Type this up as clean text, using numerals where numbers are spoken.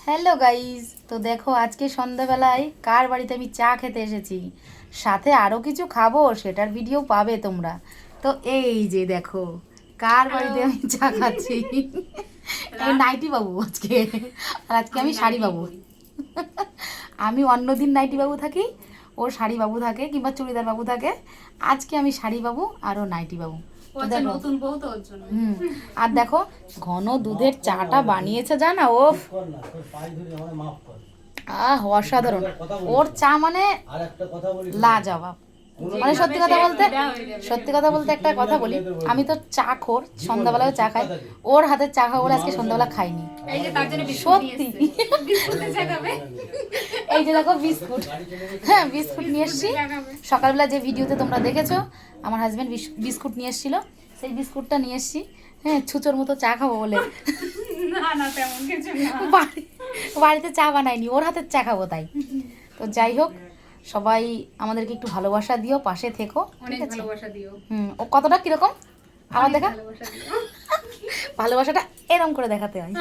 Hello guys, তো দেখো আজকে সন্ধ্যাবেলায় কার বাড়িতে আমি চা খেতে এসেছি, সাথে আরও কিছু খাবো, সেটার ভিডিও পাবে তোমরা। তো এই যে দেখো কার বাড়িতে আমি চা খাচ্ছি। এই নাইটি বাবু আজকে, আর আজকে আমি শাড়ি বাবু। আমি অন্যদিন নাইটি বাবু থাকি, ওর শাড়ি বাবু থাকে কিংবা চুড়িদার বাবু থাকে। আজকে আমি শাড়ি বাবু আর ও নাইটি বাবু। নতুন বউ তো ওর জন্য। আর দেখো ঘন দুধের চাটা বানিয়েছে জানা ও, অসাধারণ। ওর চা মানে লাজবাব। মানে সত্যি কথা বলতে একটা কথা বলি, আমি তো চা খোর, সন্ধ্যাবেলাও চা খাই। ওর হাতের চা খাবো বলে আজকে সন্ধ্যাবেলা খাইনি, সত্যি। এই যে দেখো বিস্কুট, হ্যাঁ বিস্কুট নিয়ে এসছি। সকালবেলা যে ভিডিওতে তোমরা দেখেছো আমার হাজবেন্ড বিস্কুট নিয়ে এসেছিল, সেই বিস্কুটটা নিয়ে এসছি। হ্যাঁ, ছুঁচোর মতো চা খাবো বলে। বাড়িতে চা বানাইনি, ওর হাতের চা খাবো তাই। তো যাই হোক, সবাই আমাদেরকে একটু ভালোবাসা দিও, পাশে থেকো, ঠিক আছে? ও কতটা কিরকম আমার দেখা, ভালোবাসাটা এরম করে দেখাতে হয়।